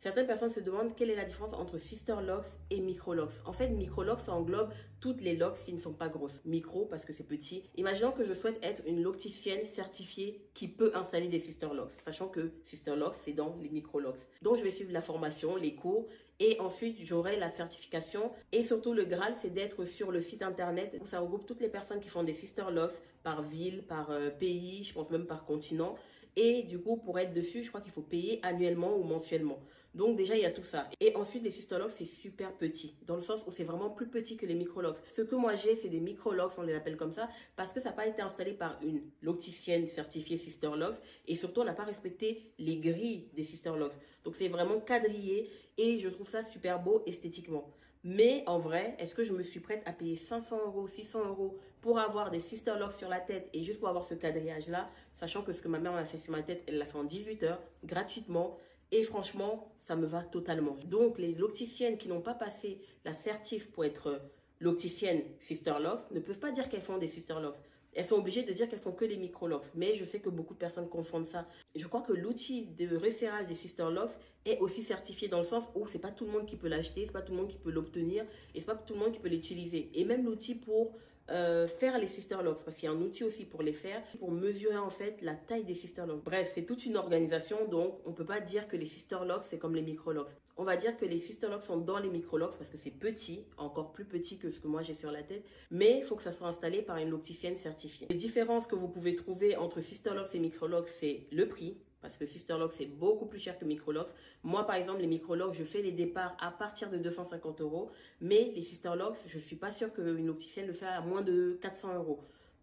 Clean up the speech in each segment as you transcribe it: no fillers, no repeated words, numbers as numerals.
Certaines personnes se demandent quelle est la différence entre Sister Locks et Micro Locks. En fait, Micro Locks, ça englobe toutes les locks qui ne sont pas grosses. Micro parce que c'est petit. Imaginons que je souhaite être une locticienne certifiée qui peut installer des Sister Locks, sachant que Sister Locks, c'est dans les Micro Locks. Donc, je vais suivre la formation, les cours, et ensuite, j'aurai la certification. Et surtout, le Graal, c'est d'être sur le site internet où ça regroupe toutes les personnes qui font des Sister Locks par ville, par pays, je pense même par continent. Et du coup, pour être dessus, je crois qu'il faut payer annuellement ou mensuellement. Donc déjà, il y a tout ça. Et ensuite, les Sister Locks, c'est super petit. Dans le sens où c'est vraiment plus petit que les Micro Locks. Ce que moi j'ai, c'est des Micro Locks, on les appelle comme ça, parce que ça n'a pas été installé par une locticienne certifiée Sister Locks. Et surtout, on n'a pas respecté les grilles des Sister Locks. Donc c'est vraiment quadrillé et je trouve ça super beau esthétiquement. Mais en vrai, est-ce que je me suis prête à payer 500 €, 600 € pour avoir des Sister Locks sur la tête et juste pour avoir ce quadrillage-là, sachant que ce que ma mère m'a fait sur ma tête, elle l'a fait en 18 heures, gratuitement. Et franchement, ça me va totalement. Donc, les locticiennes qui n'ont pas passé la certif pour être locticienne Sister Locks ne peuvent pas dire qu'elles font des Sister Locks. Elles sont obligées de dire qu'elles font que des Micro Locks. Mais je sais que beaucoup de personnes confondent ça. Je crois que l'outil de resserrage des Sister Locks est aussi certifié dans le sens où c'est pas tout le monde qui peut l'acheter, c'est pas tout le monde qui peut l'obtenir et c'est pas tout le monde qui peut l'utiliser. Et même l'outil pour faire les Sister Locks, parce qu'il y a un outil aussi pour les faire, pour mesurer en fait la taille des Sister Locks. Bref, c'est toute une organisation, donc on peut pas dire que les Sister Locks c'est comme les Micro Locks. On va dire que les Sister Locks sont dans les Micro Locks parce que c'est petit, encore plus petit que ce que moi j'ai sur la tête, mais il faut que ça soit installé par une locticienne certifiée. Les différences que vous pouvez trouver entre Sister Locks et Micro Locks, c'est le prix. Parce que Sister Locks, c'est beaucoup plus cher que Micro Locks. Moi, par exemple, les Micro Locks, je fais les départs à partir de 250 €. Mais les Sister Locks, je ne suis pas sûre qu'une locticienne le fait à moins de 400 €.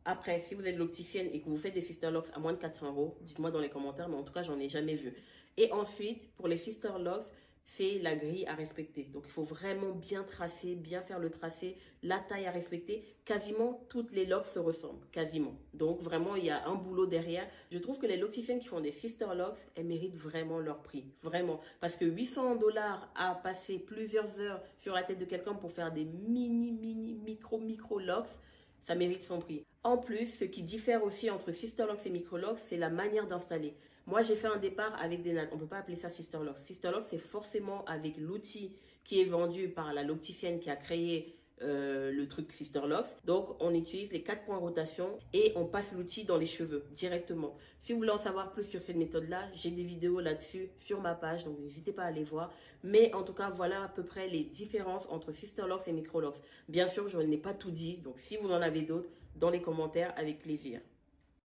Après, si vous êtes locticienne et que vous faites des Sister Locks à moins de 400 €, dites-moi dans les commentaires, mais en tout cas, j'en ai jamais vu. Et ensuite, pour les Sister Locks, c'est la grille à respecter. Donc, il faut vraiment bien tracer, bien faire le tracé, la taille à respecter. Quasiment toutes les locks se ressemblent, quasiment. Donc, vraiment, il y a un boulot derrière. Je trouve que les locticiennes qui font des Sister Locks, elles méritent vraiment leur prix. Vraiment. Parce que 800 $ à passer plusieurs heures sur la tête de quelqu'un pour faire des micro locks, ça mérite son prix. En plus, ce qui diffère aussi entre Sister Locks et Micro Locks, c'est la manière d'installer. Moi, j'ai fait un départ avec des nattes. On ne peut pas appeler ça Sister Locks. Sister Locks, c'est forcément avec l'outil qui est vendu par la locticienne qui a créé le truc Sister Locks. Donc, on utilise les 4 points rotation et on passe l'outil dans les cheveux directement. Si vous voulez en savoir plus sur cette méthode-là, j'ai des vidéos là-dessus sur ma page, donc n'hésitez pas à aller voir. Mais en tout cas, voilà à peu près les différences entre Sister Locks et Micro Locks. Bien sûr, je n'ai pas tout dit, donc si vous en avez d'autres, dans les commentaires, avec plaisir.